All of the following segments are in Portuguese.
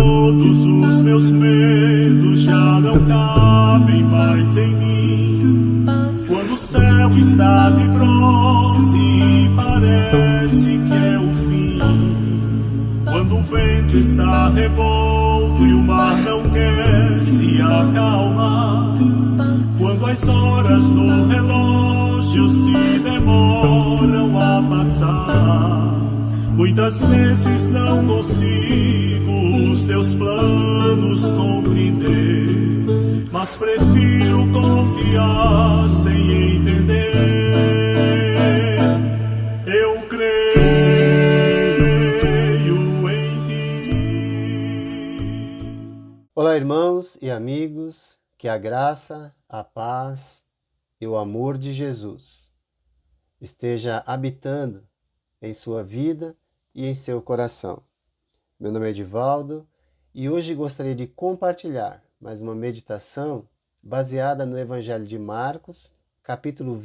todos os meus medos já não cabem mais em mim. Quando o céu está de bronze e parece que é o fim. Quando o vento está revolto e o mar não quer se acalmar. Quando as horas do relógio se demoram a passar. Muitas vezes não consigo os teus planos compreender, mas prefiro confiar sem entender. Eu creio em ti. Olá, irmãos e amigos, que a graça, a paz e o amor de Jesus esteja habitando em sua vida e em seu coração. Meu nome é Edivaldo e hoje gostaria de compartilhar mais uma meditação baseada no Evangelho de Marcos, capítulo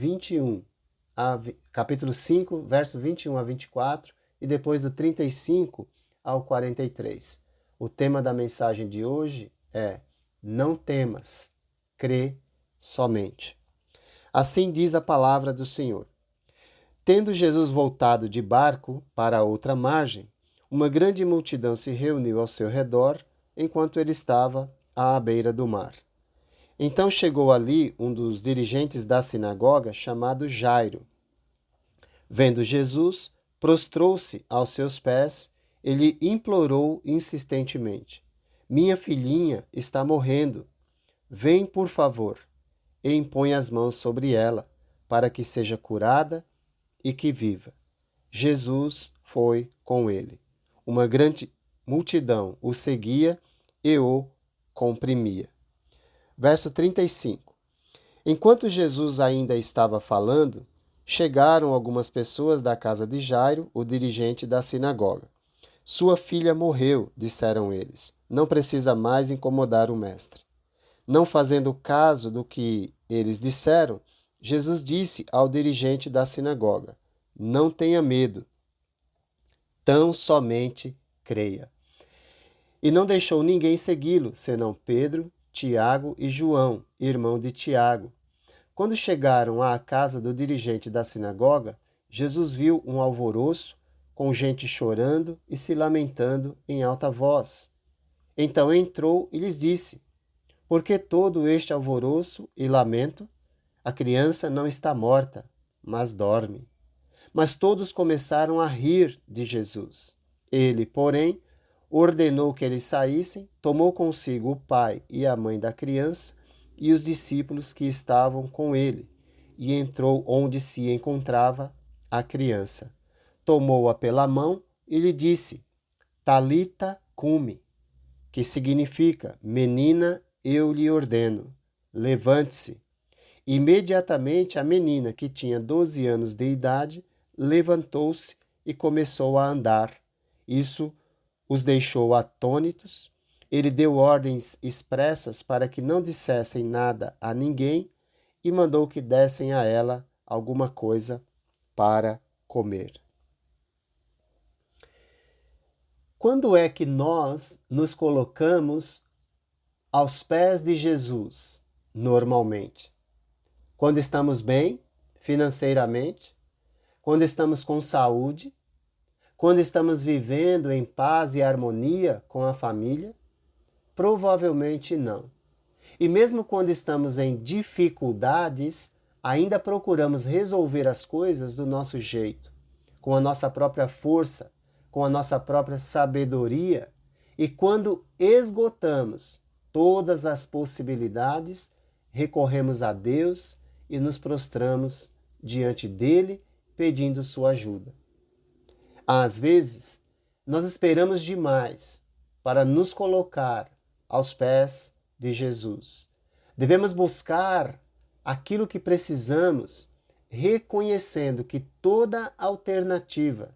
5, verso 21 a 24 e depois do 35 ao 43. O tema da mensagem de hoje é: não temas, crê somente. Assim diz a palavra do Senhor. Tendo Jesus voltado de barco para outra margem, uma grande multidão se reuniu ao seu redor, enquanto ele estava à beira do mar. Então chegou ali um dos dirigentes da sinagoga, chamado Jairo. Vendo Jesus, prostrou-se aos seus pés e lhe implorou insistentemente: Minha filhinha está morrendo. Vem, por favor, e impõe as mãos sobre ela, para que seja curada e que viva. Jesus foi com ele. Uma grande multidão o seguia e o comprimia. Verso 35. Enquanto Jesus ainda estava falando, chegaram algumas pessoas da casa de Jairo, o dirigente da sinagoga. Sua filha morreu, disseram eles. Não precisa mais incomodar o mestre. Não fazendo caso do que eles disseram, Jesus disse ao dirigente da sinagoga: Não tenha medo, tão somente creia. E não deixou ninguém segui-lo, senão Pedro, Tiago e João, irmão de Tiago. Quando chegaram à casa do dirigente da sinagoga, Jesus viu um alvoroço, com gente chorando e se lamentando em alta voz. Então entrou e lhes disse: Por que todo este alvoroço e lamento? A criança não está morta, mas dorme. Mas todos começaram a rir de Jesus. Ele, porém, ordenou que eles saíssem, tomou consigo o pai e a mãe da criança e os discípulos que estavam com ele, e entrou onde se encontrava a criança. Tomou-a pela mão e lhe disse: Talita cumi, que significa: Menina, eu lhe ordeno, levante-se. Imediatamente a menina, que tinha 12 anos de idade, levantou-se e começou a andar. Isso os deixou atônitos. Ele deu ordens expressas para que não dissessem nada a ninguém e mandou que dessem a ela alguma coisa para comer. Quando é que nós nos colocamos aos pés de Jesus, normalmente? Quando estamos bem financeiramente, quando estamos com saúde, quando estamos vivendo em paz e harmonia com a família? Provavelmente não. E mesmo quando estamos em dificuldades, ainda procuramos resolver as coisas do nosso jeito, com a nossa própria força, com a nossa própria sabedoria. E quando esgotamos todas as possibilidades, recorremos a Deus e nos prostramos diante dele, pedindo sua ajuda. Às vezes, nós esperamos demais para nos colocar aos pés de Jesus. Devemos buscar aquilo que precisamos, reconhecendo que toda alternativa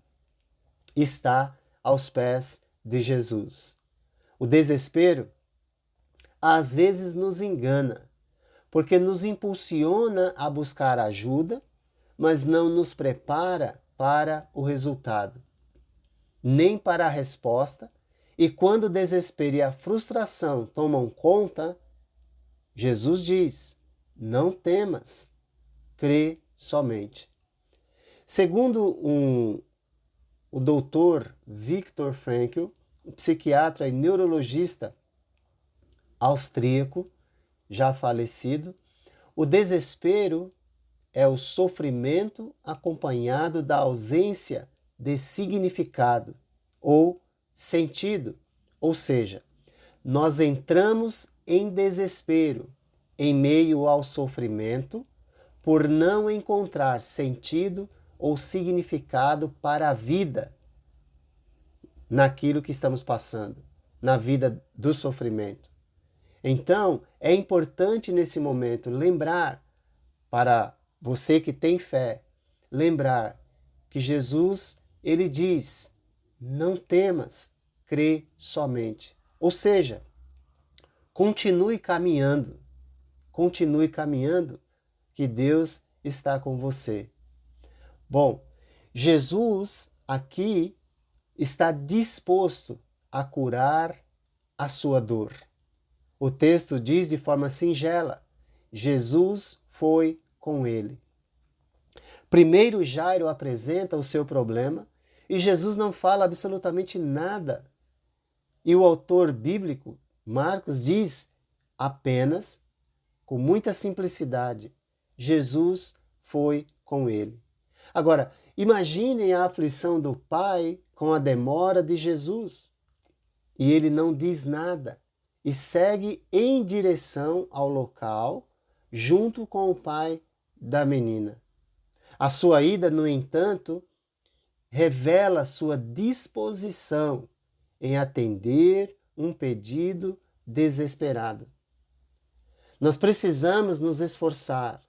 está aos pés de Jesus. O desespero às vezes nos engana, porque nos impulsiona a buscar ajuda, mas não nos prepara para o resultado, nem para a resposta E quando o desespero e a frustração tomam conta, Jesus diz: não temas, crê somente. Segundo o doutor Viktor Frankl, um psiquiatra e neurologista austríaco, já falecido, o desespero é o sofrimento acompanhado da ausência de significado ou sentido. Ou seja, nós entramos em desespero em meio ao sofrimento por não encontrar sentido ou significado para a vida naquilo que estamos passando, na vida do sofrimento. Então, é importante nesse momento lembrar, para você que tem fé, lembrar que Jesus, ele diz: não temas, crê somente. Ou seja, continue caminhando, que Deus está com você. Bom, Jesus aqui está disposto a curar a sua dor. O texto diz de forma singela: Jesus foi com ele. Primeiro, Jairo apresenta o seu problema e Jesus não fala absolutamente nada. E o autor bíblico, Marcos, diz apenas, com muita simplicidade, Jesus foi com ele. Agora, imaginem a aflição do pai com a demora de Jesus. E ele não diz nada e segue em direção ao local junto com o pai da menina. A sua ida, no entanto, revela sua disposição em atender um pedido desesperado. Nós precisamos nos esforçar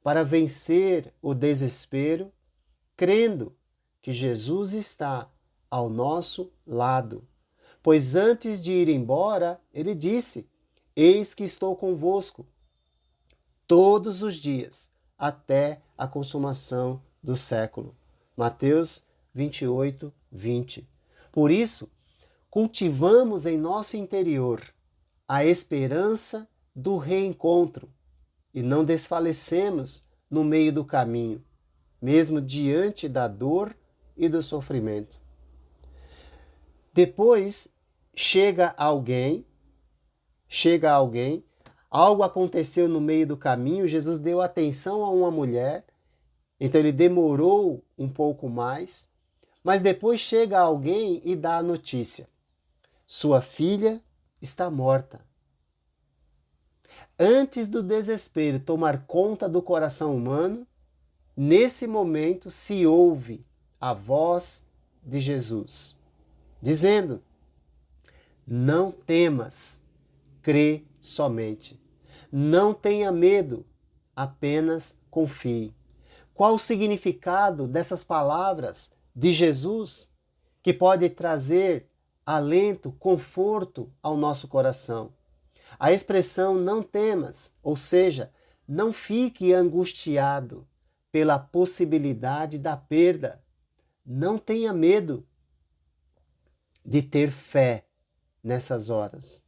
para vencer o desespero, crendo que Jesus está ao nosso lado. Pois antes de ir embora, ele disse: eis que estou convosco todos os dias, até a consumação do século. Mateus 28, 20. Por isso, cultivamos em nosso interior a esperança do reencontro e não desfalecemos no meio do caminho, mesmo diante da dor e do sofrimento. Depois chega alguém, algo aconteceu no meio do caminho, Jesus deu atenção a uma mulher, então ele demorou um pouco mais, mas depois chega alguém e dá a notícia: sua filha está morta. Antes do desespero tomar conta do coração humano, nesse momento se ouve a voz de Jesus, dizendo: não temas, crê somente. Não tenha medo, apenas confie. Qual o significado dessas palavras de Jesus que pode trazer alento, conforto ao nosso coração? A expressão não temas, ou seja, não fique angustiado pela possibilidade da perda. Não tenha medo de ter fé nessas horas.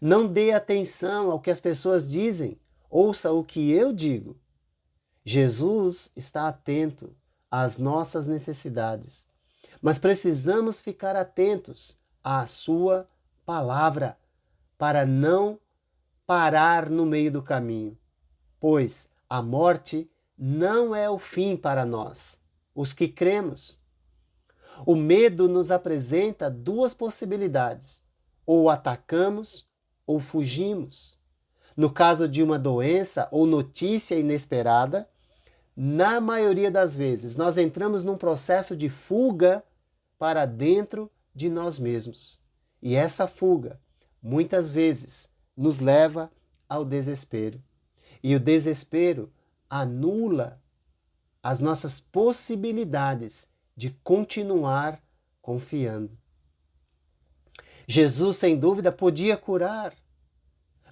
Não dê atenção ao que as pessoas dizem, ouça o que eu digo. Jesus está atento às nossas necessidades, mas precisamos ficar atentos à sua palavra para não parar no meio do caminho, pois a morte não é o fim para nós, os que cremos. O medo nos apresenta duas possibilidades: ou atacamos ou fugimos. No caso de uma doença ou notícia inesperada, na maioria das vezes nós entramos num processo de fuga para dentro de nós mesmos. E essa fuga, muitas vezes, nos leva ao desespero. E o desespero anula as nossas possibilidades de continuar confiando. Jesus, sem dúvida, podia curar,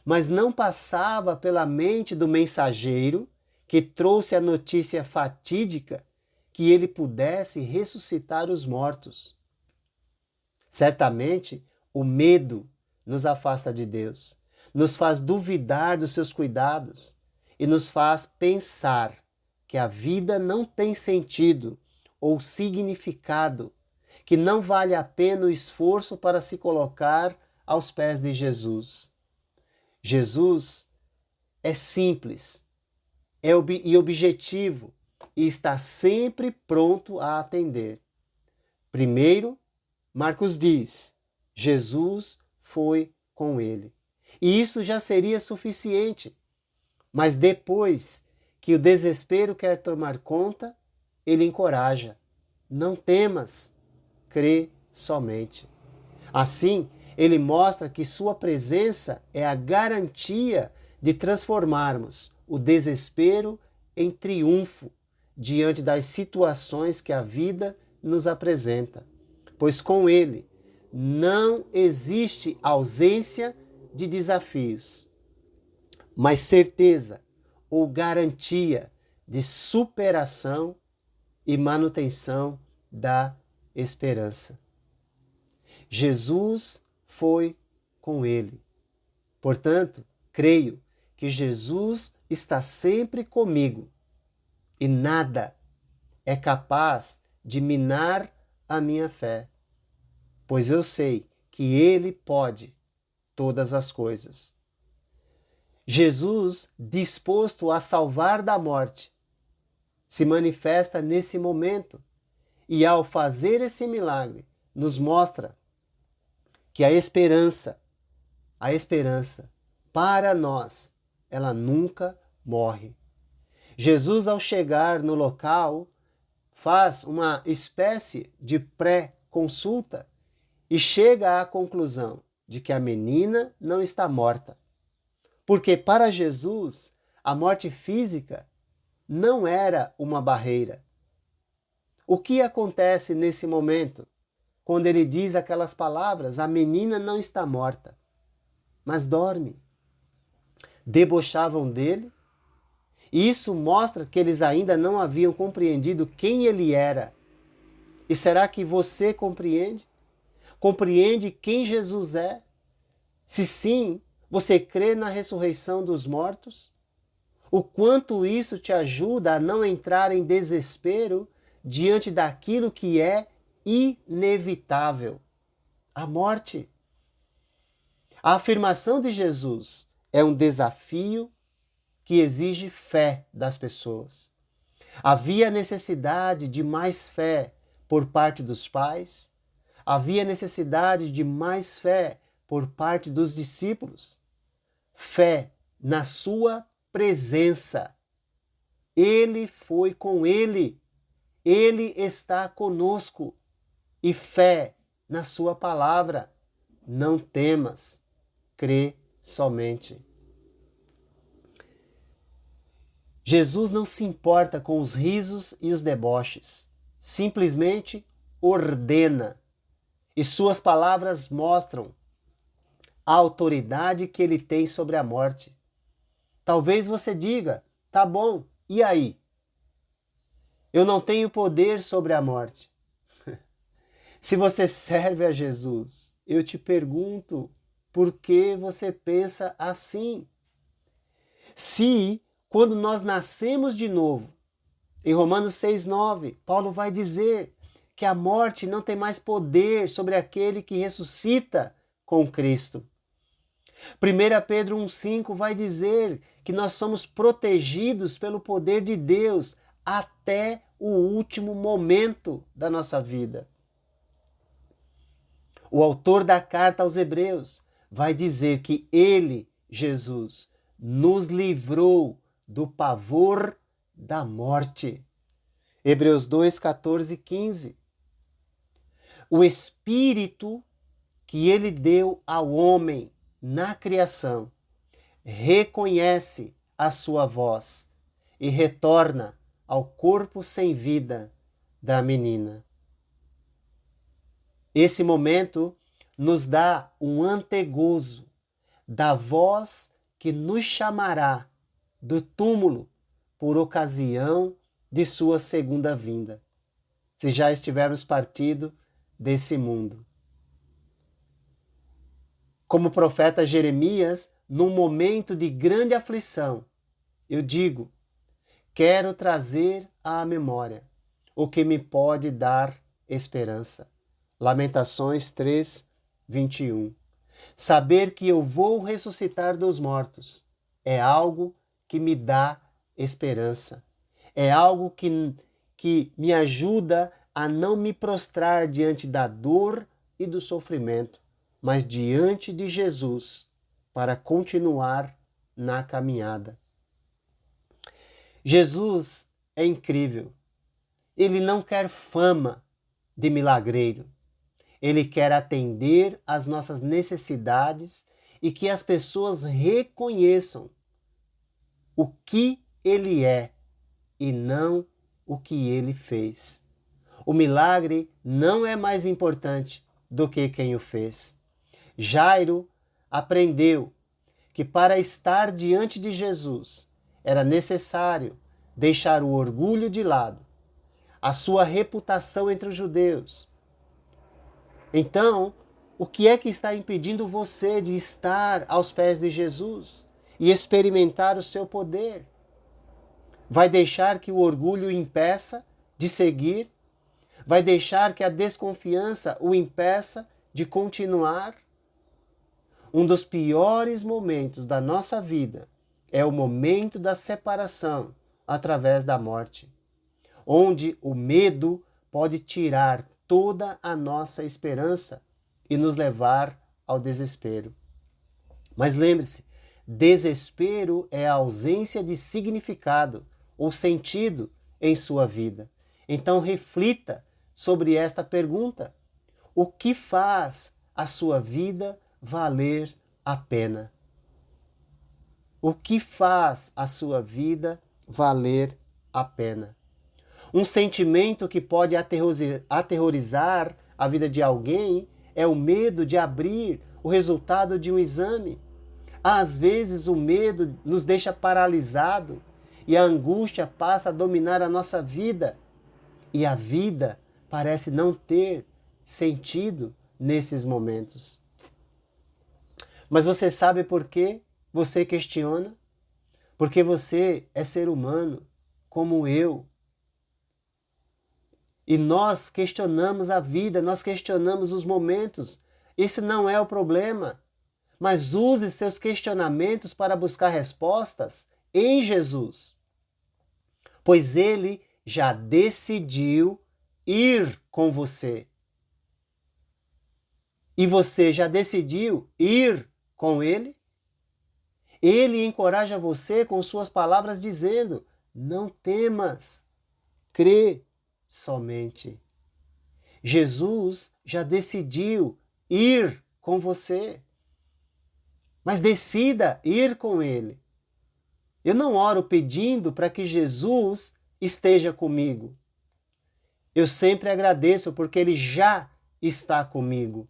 mas não passava pela mente do mensageiro que trouxe a notícia fatídica que ele pudesse ressuscitar os mortos. Certamente, O medo nos afasta de Deus, nos faz duvidar dos seus cuidados e nos faz pensar que a vida não tem sentido ou significado, que não vale a pena o esforço para se colocar aos pés de Jesus. Jesus é simples e objetivo e está sempre pronto a atender. Primeiro, Marcos diz, Jesus foi com ele. E isso já seria suficiente. Mas depois que o desespero quer tomar conta, ele encoraja. Não temas, crê somente. Assim, ele mostra que sua presença é a garantia de transformarmos o desespero em triunfo diante das situações que a vida nos apresenta. Pois com ele não existe ausência de desafios, mas certeza ou garantia de superação e manutenção da esperança. Jesus foi com ele. Portanto, creio que Jesus está sempre comigo e nada é capaz de minar a minha fé, pois eu sei que Ele pode todas as coisas. Jesus, disposto a salvar da morte, se manifesta nesse momento e, ao fazer esse milagre, nos mostra que a esperança para nós, ela nunca morre. Jesus, ao chegar no local, faz uma espécie de pré-consulta e chega à conclusão de que a menina não está morta. Porque para Jesus, a morte física não era uma barreira. O que acontece nesse momento, quando ele diz aquelas palavras, a menina não está morta, mas dorme? Debochavam dele, e isso mostra que eles ainda não haviam compreendido quem ele era. E será que você compreende? Compreende quem Jesus é? Se sim, você crê na ressurreição dos mortos? O quanto isso te ajuda a não entrar em desespero diante daquilo que é inevitável, a morte. A afirmação de Jesus é um desafio que exige fé das pessoas. Havia necessidade de mais fé por parte dos pais, havia necessidade de mais fé por parte dos discípulos. Fé na sua presença. Ele foi com ele. Ele está conosco. E fé na sua palavra. Não temas, crê somente. Jesus não se importa com os risos e os deboches. Simplesmente ordena. E suas palavras mostram a autoridade que ele tem sobre a morte. Talvez você diga, tá bom, e aí? Eu não tenho poder sobre a morte. Se você serve a Jesus, eu te pergunto, por que você pensa assim? Se, quando nós nascemos de novo, em Romanos 6,9, Paulo vai dizer que a morte não tem mais poder sobre aquele que ressuscita com Cristo. 1 Pedro 1,5 vai dizer que nós somos protegidos pelo poder de Deus até o último momento da nossa vida. O autor da carta aos Hebreus vai dizer que ele, Jesus, nos livrou do pavor da morte. Hebreus 2, 14 e 15. O Espírito que ele deu ao homem na criação reconhece a sua voz e retorna ao corpo sem vida da menina. Esse momento nos dá um antegozo da voz que nos chamará do túmulo por ocasião de sua segunda vinda, se já estivermos partido desse mundo. Como o profeta Jeremias, num momento de grande aflição, eu digo: quero trazer à memória o que me pode dar esperança. Lamentações 3, 21. Saber que eu vou ressuscitar dos mortos é algo que me dá esperança. É algo que me ajuda a não me prostrar diante da dor e do sofrimento, mas diante de Jesus, para continuar na caminhada. Jesus é incrível. Ele não quer fama de milagreiro. Ele quer atender às nossas necessidades e que as pessoas reconheçam o que Ele é e não o que Ele fez. O milagre não é mais importante do que quem o fez. Jairo aprendeu que para estar diante de Jesus era necessário deixar o orgulho de lado, a sua reputação entre os judeus. Então, o que é que está impedindo você de estar aos pés de Jesus e experimentar o seu poder? Vai deixar que o orgulho o impeça de seguir? Vai deixar que a desconfiança o impeça de continuar? Um dos piores momentos da nossa vida é o momento da separação através da morte, onde o medo pode tirar toda a nossa esperança e nos levar ao desespero. Mas lembre-se, desespero é a ausência de significado ou sentido em sua vida. Então reflita sobre esta pergunta: o que faz a sua vida valer a pena? O que faz a sua vida valer a pena? Um sentimento que pode aterrorizar a vida de alguém é o medo de abrir o resultado de um exame. Às vezes o medo nos deixa paralisado e a angústia passa a dominar a nossa vida. E a vida parece não ter sentido nesses momentos. Mas você sabe por que você questiona? Porque você é ser humano, como eu. E nós questionamos a vida, nós questionamos os momentos. Isso não é o problema. Mas use seus questionamentos para buscar respostas em Jesus. Pois Ele já decidiu ir com você. E você já decidiu ir com Ele? Ele encoraja você com suas palavras dizendo: não temas, crê somente. Jesus já decidiu ir com você. Mas decida ir com Ele. Eu não oro pedindo para que Jesus esteja comigo. Eu sempre agradeço porque Ele já está comigo.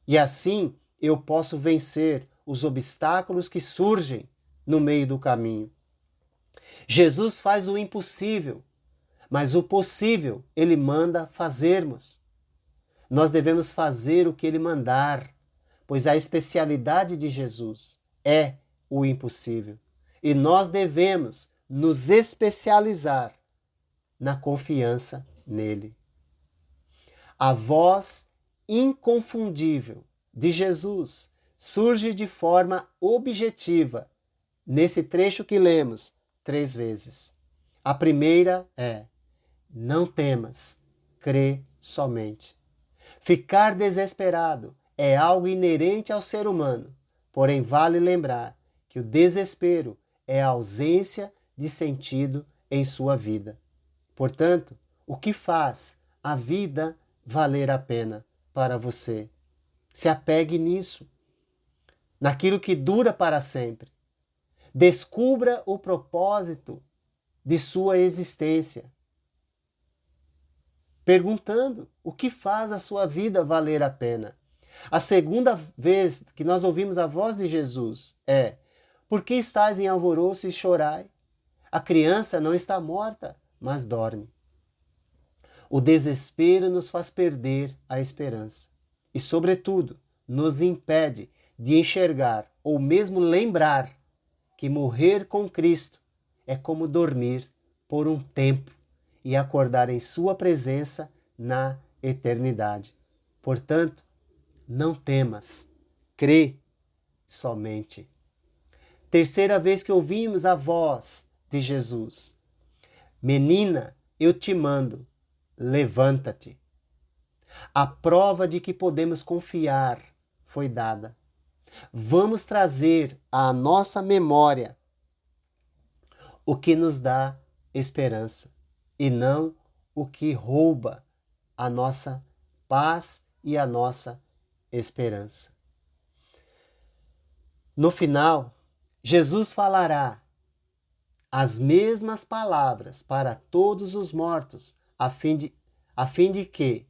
E assim eu posso vencer os obstáculos que surgem no meio do caminho. Jesus faz o impossível, mas o possível Ele manda fazermos. Nós devemos fazer o que Ele mandar, pois a especialidade de Jesus é o impossível. E nós devemos nos especializar na confiança nele. A voz inconfundível de Jesus surge de forma objetiva nesse trecho que lemos 3 vezes. A primeira é: não temas, crê somente. Ficar desesperado é algo inerente ao ser humano, porém vale lembrar que o desespero é a ausência de sentido em sua vida. Portanto, o que faz a vida valer a pena para você? Se apegue nisso, naquilo que dura para sempre. Descubra o propósito de sua existência, perguntando o que faz a sua vida valer a pena. A segunda vez que nós ouvimos a voz de Jesus é: por que estáis em alvoroço e chorai? A criança não está morta, mas dorme. O desespero nos faz perder a esperança e, sobretudo, nos impede de enxergar ou mesmo lembrar que morrer com Cristo é como dormir por um tempo e acordar em sua presença na eternidade. Portanto, não temas, crê somente. Terceira vez que ouvimos a voz de Jesus: menina, eu te mando, levanta-te. A prova de que podemos confiar foi dada. Vamos trazer à nossa memória o que nos dá esperança e não o que rouba a nossa paz e a nossa esperança. No final, Jesus falará as mesmas palavras para todos os mortos, a fim de que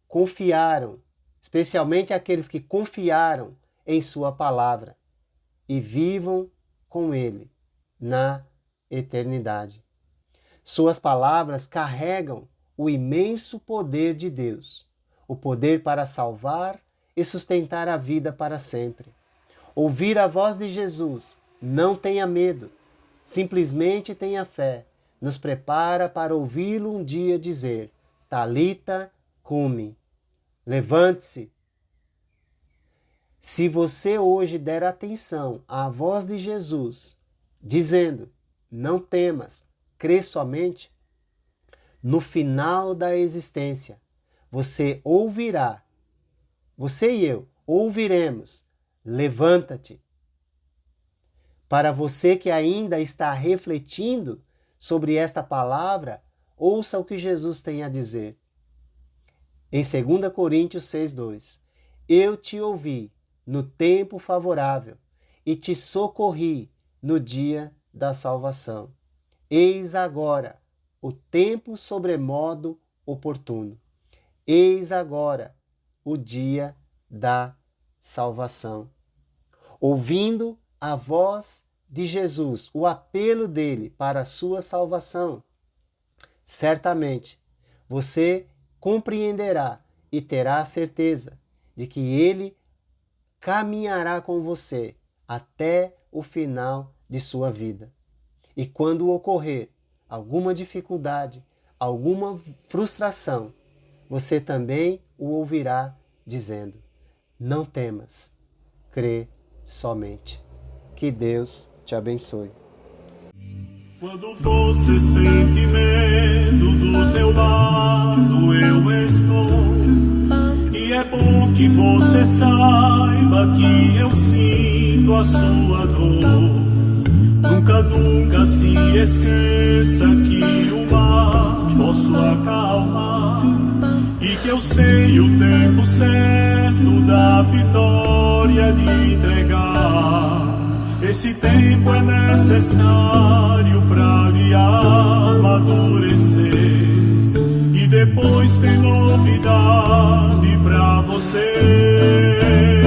confiaram, especialmente aqueles que confiaram em sua palavra e vivam com ele na eternidade. Suas palavras carregam o imenso poder de Deus, o poder para salvar e sustentar a vida para sempre. Ouvir a voz de Jesus, não tenha medo, simplesmente tenha fé, nos prepara para ouvi-lo um dia dizer: Talita cumi, levante-se. Se você hoje der atenção à voz de Jesus, dizendo: não temas, crê somente, no final da existência, você ouvirá, você e eu ouviremos: levanta-te. Para você que ainda está refletindo sobre esta palavra, ouça o que Jesus tem a dizer. Em 2 Coríntios 6:2, eu te ouvi no tempo favorável e te socorri no dia da salvação. Eis agora o tempo sobremodo oportuno. Eis agora o dia da salvação. Ouvindo a voz de Jesus, o apelo dele para a sua salvação, certamente você compreenderá e terá a certeza de que ele caminhará com você até o final de sua vida. E quando ocorrer alguma dificuldade, alguma frustração, você também o ouvirá dizendo: não temas, crê somente. Que Deus te abençoe. Quando você sente medo, do teu lado eu estou. E é bom que você saiba que eu sinto a sua dor. Nunca, nunca se esqueça que o mar posso acalmar e que eu sei o tempo certo da vitória lhe entregar. Esse tempo é necessário para lhe amadurecer e depois tem novidade para você.